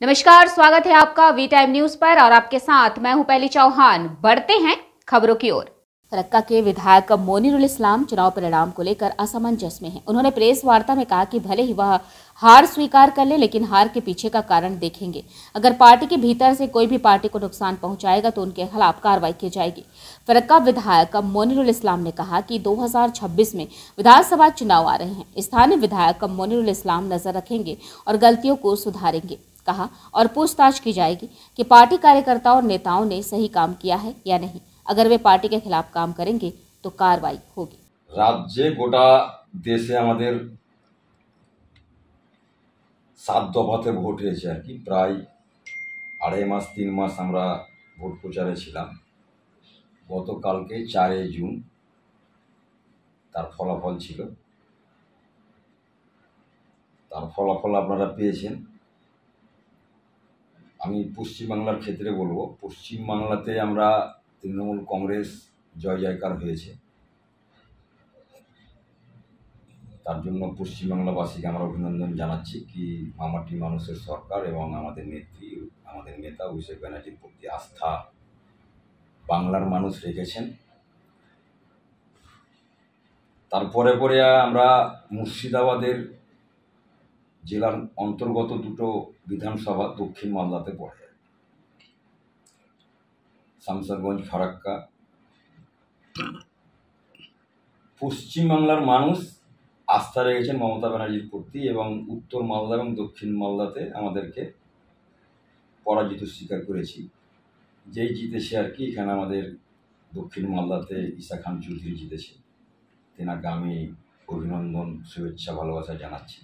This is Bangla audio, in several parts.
नमस्कार, स्वागत है आपका वी टाइम न्यूज पर और आपके साथ मैं हूं पहली चौहान। बढ़ते हैं खबरों की ओर। फरक्का के विधायक मोनिरुल इस्लाम चुनाव परिणाम को लेकर असमंजस में हैं। उन्होंने प्रेस वार्ता में कहा कि भले ही वह हार स्वीकार कर ले, लेकिन हार के पीछे का कारण देखेंगे। अगर पार्टी के भीतर से कोई भी पार्टी को नुकसान पहुंचाएगा तो उनके खिलाफ कार्रवाई की जाएगी। फरक्का विधायक मोनिरुल इस्लाम ने कहा कि 2026 में विधानसभा चुनाव आ रहे हैं। स्थानीय विधायक मोनिरुल इस्लाम नजर रखेंगे और गलतियों को सुधारेंगे, कहा, और पूछताछ की जाएगी कि पार्टी कार्यकर्ताओं और नेताओं ने सही काम किया है या नहीं। अगर वे पार्टी के खिलाफ काम करेंगे तो कार्रवाई होगी। राज्य गोटा देशे आमादेर 7 दफाते भोट হয়েছে আর কি। প্রায় 2.5 মাস 3 মাস আমরা ভোট প্রচারে ছিলাম। গতকালকে 4 জুন তার ফলাফল ছিল। তার ফলাফল আপনারা পেয়েছেন। আমি পশ্চিমবাংলার ক্ষেত্রে বলবো, পশ্চিমবাংলাতে আমরা তৃণমূল কংগ্রেস জয় জয়কার হয়েছে। তার জন্য পশ্চিমবাংলাবাসীকে আমরা অভিনন্দন জানাচ্ছি কি মামাটি মানুষের সরকার এবং আমাদের নেত্রী, আমাদের নেতা অভিষেক ব্যানার্জির প্রতি আস্থা বাংলার মানুষ রেখেছেন। তারপরে পরে আমরা মুর্শিদাবাদের জেলার অন্তর্গত দুটো বিধানসভা দক্ষিণ মালদাতে পড়ে, শামসারগঞ্জ, ফারাক্কা। পশ্চিমবাংলার মানুষ আস্থা রেখেছেন মমতা ব্যানার্জির প্রতি এবং উত্তর মালদা এবং দক্ষিণ মালদাতে আমাদেরকে পরাজিত স্বীকার করেছি। যেই জিতেছে আর কি, এখানে আমাদের দক্ষিণ মালদাতে ঈসা খান চৌধুরী জিতেছে। তেনাকে আমি অভিনন্দন, শুভেচ্ছা, ভালোবাসা জানাচ্ছি।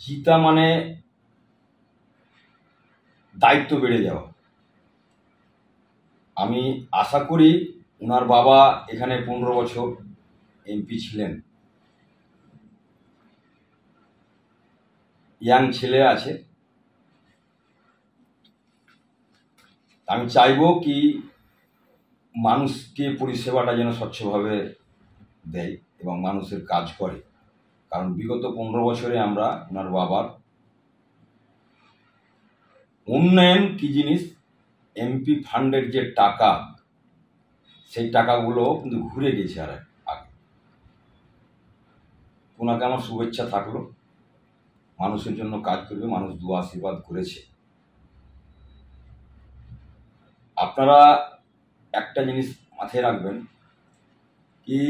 জিতা মানে দায়িত্ব বেড়ে যাওয়া। আমি আশা করি ওনার বাবা এখানে 15 বছর এমপি ছিলেন, ইয়াং ছেলে আছে। আমি চাইবো কি মানুষকে পরিষেবাটা যেন স্বচ্ছভাবে দেয় এবং মানুষের কাজ করে। কারণ বিগত 15 বছরে আমরা ওনার বাবার উন্নয়ন কি জিনিস, এমপি ফান্ডের যে টাকা, সেই টাকাগুলো কিন্তু ঘুরে গেছে আর আগে। ওনাকে আমার শুভেচ্ছা থাকলো, মানুষের জন্য কাজ করবে, মানুষ দোয়া আশীর্বাদ করেছে। আপনারা একটা জিনিস মাথায় রাখবেন কি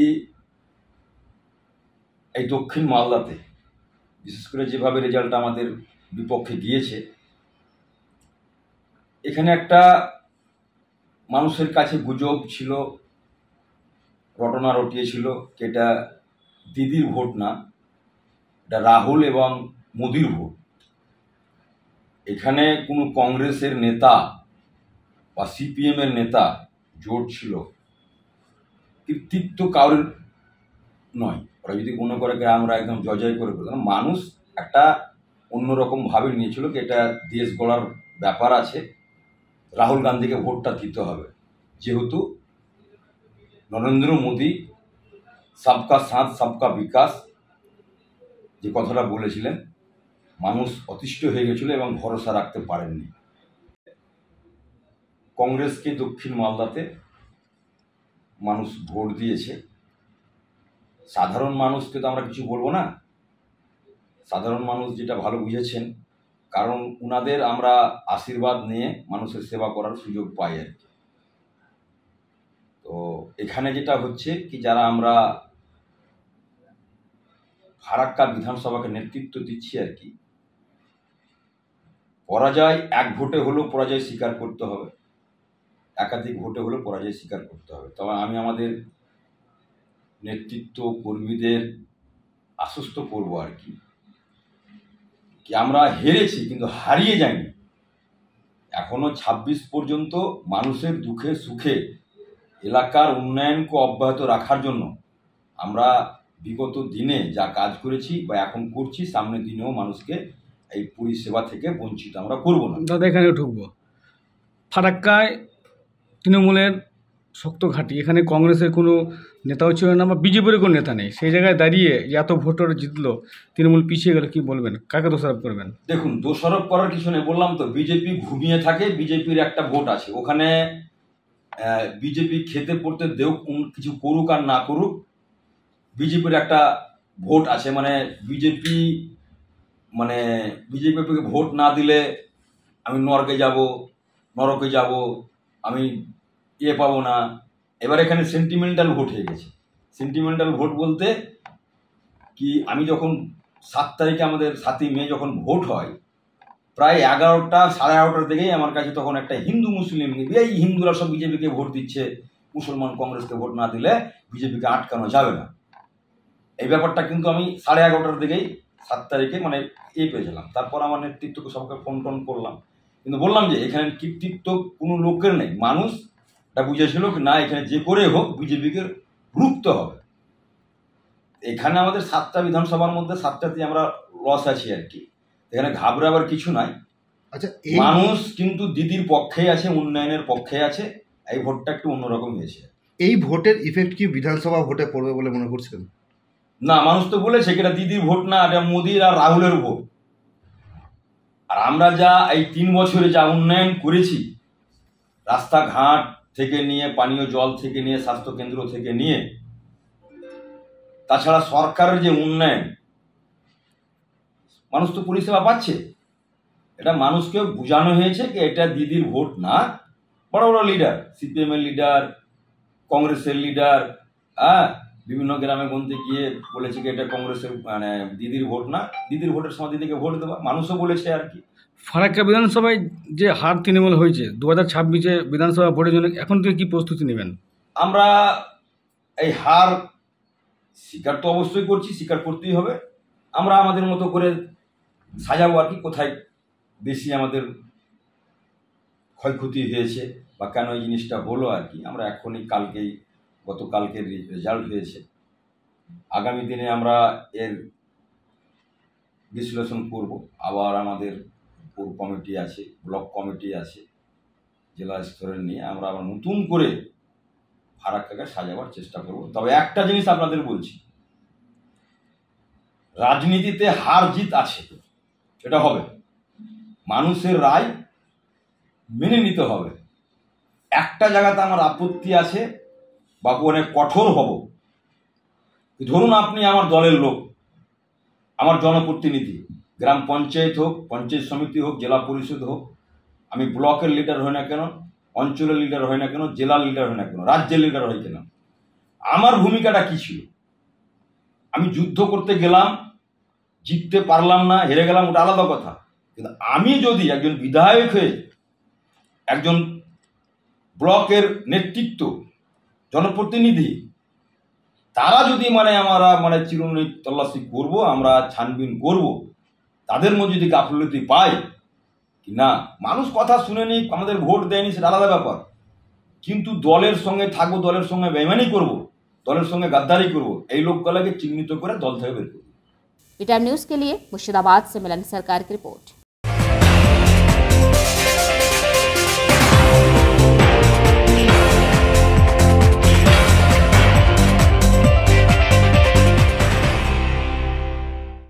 এই দক্ষিণ মালদাতে বিশেষ করে যেভাবে রেজাল্ট আমাদের বিপক্ষে গিয়েছে, এখানে একটা মানুষের কাছে গুজব ছিল, রটনা রটিয়েছিল, এটা দিদির ভোট না, এটা রাহুল এবং মোদির ভোট। এখানে কোনো কংগ্রেসের নেতা বা সিপিএম এর নেতা জোট ছিল, কৃতিত্ব কারোর নয়। ওরা যদি মনে করে আমরা একদম জয় করে করতাম, মানুষ একটা অন্যরকম ভাবে নিয়েছিল কি এটা দেশ গড়ার ব্যাপার আছে, রাহুল গান্ধীকে ভোটটা দিতে হবে। যেহেতু নরেন্দ্র মোদী সবকা সাথ সবকা বিকাশ যে কথাটা বলেছিলেন, মানুষ অতিষ্ঠ হয়ে গেছিল এবং ভরসা রাখতে পারেননি। কংগ্রেসকে দক্ষিণ মালদাতে মানুষ ভোট দিয়েছে। সাধারণ মানুষকে তো আমরা কিছু বলবো না, সাধারণ মানুষ যেটা ভালো বুঝেছেন, কারণ উনাদের আমরা আশীর্বাদ নিয়ে মানুষের সেবা করার সুযোগ পাই আর কি। তো এখানে যেটা হচ্ছে কি, যারা আমরা ফারাক্কা বিধানসভাকে নেতৃত্ব দিচ্ছি আর কি, পরাজয় এক ভোটে হলেও পরাজয় স্বীকার করতে হবে, একাধিক ভোটে হলেও পরাজয় স্বীকার করতে হবে। তবে আমি আমাদের নেতৃত্ব কর্মীদের আশ্বস্ত করবো আর কি, আমরা হেরেছি কিন্তু হারিয়ে যাইনি। এখনো 26 পর্যন্ত মানুষের দুঃখে সুখে এলাকার উন্নয়নকে অব্যাহত রাখার জন্য আমরা বিগত দিনে যা কাজ করেছি বা এখন করছি, সামনের দিনেও মানুষকে এই পরিষেবা থেকে বঞ্চিত আমরা করব না। দাদা এখানে ঢুকবো, ফারাক্কায় তৃণমূলের শক্ত ঘাঁটি, এখানে কংগ্রেসের কোনো নেতাও ছিল না বা বিজেপির কোনো নেতা নেই, সেই জায়গায় দাঁড়িয়ে এত ভোটার জিতলো, তৃণমূল পিছিয়ে গেল, কি বলবেন, কাকে দোষারোপ করবেন? দেখুন, দোষারোপ করার কিছু নেই, বললাম তো বিজেপি ঘুমিয়ে থাকে। বিজেপির একটা ভোট আছে ওখানে, বিজেপি খেতে পড়তে দেও, কিছু করুক আর না করুক, বিজেপির একটা ভোট আছে। মানে বিজেপিকে ভোট না দিলে আমি নরকে যাব, আমি পাবো না। এবার এখানে সেন্টিমেন্টাল ভোট হয়ে গেছে। সেন্টিমেন্টাল ভোট বলতে কি, আমি যখন 7 তারিখে আমাদের 7ই মে যখন ভোট হয়, প্রায় 11টা সাড়ে 11টার দিকেই আমার কাছে তখন একটা হিন্দু মুসলিম, এই হিন্দুরা সব বিজেপিকে ভোট দিচ্ছে, মুসলমান কংগ্রেসকে ভোট না দিলে বিজেপিকে আটকানো যাবে না, এই ব্যাপারটা কিন্তু আমি 11:30টার দিকেই 7 তারিখে পেয়েছিলাম। তারপর আমার নেতৃত্বকে সবকে ফোন করলাম, কিন্তু বললাম যে এখানে কৃতিত্ব কোনো লোকের নেই, মানুষ এটা বুঝেছিল কি না, এখানে যে করে হোক বিজেপিকে রুখতে হবে। এখানে আমাদের 7টা বিধানসভার মধ্যে 7টাতেই আমরা লস আছি আর কি, এখানে ঘাবড়াবার কিছু নাই। আচ্ছা, মানুষ কিন্তু দিদির পক্ষে আছে, উন্নয়নের পক্ষে আছে। এই ভোটটা একটু অন্যরকম হয়েছে। এই ভোটের ইফেক্ট কি বিধানসভা ভোটে পড়বে বলে মনে করছেন? না, মানুষ তো বলেছে এটা দিদির ভোট না, এটা মোদির আর রাহুলের ভোট। আর আমরা যা এই 3 বছরে যা উন্নয়ন করেছি, রাস্তাঘাট থেকে নিয়ে, পানীয় জল থেকে নিয়ে, স্বাস্থ্যকেন্দ্র থেকে নিয়ে, তাছাড়া সরকারের যে উন্নয়ন, মানুষ তো পরিষেবা পাচ্ছে। এটা মানুষকে বোঝানো হয়েছে কি এটা দিদির ভোট না, বড় বড় লিডার, সিপিএম এর লিডার, কংগ্রেসের লিডার, বিভিন্ন গ্রামে গঞ্জে গিয়ে বলেছে কি এটা কংগ্রেসের দিদির ভোট না, দিদির ভোটের সময় দিদিকে ভোট দেওয়া, মানুষও বলেছে আর কি। ফারাক্কা বিধানসভায় যে হার তৃণমূল হয়েছে 2026-এ বিধানসভা ভোটের জন্য, এখন থেকে কি প্রস্তুতি নেবেন? আমরা এই হার স্বীকার তো অবশ্যই করছি, স্বীকার করতেই হবে। আমরা আমাদের মতো করে সাজাবো আর কি, কোথায় বেশি আমাদের ক্ষয়ক্ষতি হয়েছে বা কেন এই জিনিসটা হলো আর কি। আমরা এখনই গতকালকের রেজাল্ট হয়েছে, আগামী দিনে আমরা এর বিশ্লেষণ করব। আবার আমাদের কোর কমিটি আছে, ব্লক কমিটি আছে, জেলা স্তরের নিয়ে আমরা আবার নতুন করে ফারাক্কাকে সাজাবার চেষ্টা করব। তবে একটা জিনিস আপনাদের বলছি, রাজনীতিতে হার জিত আছে, এটা হবে, মানুষের রায় মেনে নিতে হবে। একটা জায়গাতে আমার আপত্তি আছে, বাবু অনেক কঠোর হব। ধরুন আপনি আমার দলের লোক, আমার জনপ্রতিনিধি, গ্রাম পঞ্চায়েত হোক, পঞ্চায়েত সমিতি হোক, জেলা পরিষদ হোক, আমি ব্লকের লিডার হই না কেন, অঞ্চলের লিডার হই না কেন, জেলার লিডার হই না কেন, রাজ্যের লিডার হই কেন, আমার ভূমিকাটা কি ছিল? আমি যুদ্ধ করতে গেলাম, জিততে পারলাম না, হেরে গেলাম, ওটা আলাদা কথা। কিন্তু আমি যদি একজন বিধায়ক হয়ে, একজন ব্লকের নেতৃত্ব, জনপ্রতিনিধি, তারা যদি আমরা চিরুনি তল্লাশি করব, আমরা ছানবিন করব, তাদের মধ্যে যদি গাফিলতি পাই কি না, মানুষ কথা শুনেনি, আমাদের ভোট দেয়নি, সেটা আলাদা ব্যাপার। কিন্তু দলের সঙ্গে থাকবো, দলের সঙ্গে বেইমানি করব, দলের সঙ্গে গাদ্দারি করব, এই লোকগুলোকে চিহ্নিত করে দল থেকে বের করব। वी टाइम न्यूज के लिए मुर्शिदाबाद से मिलन सरकार की रिपोर्ट।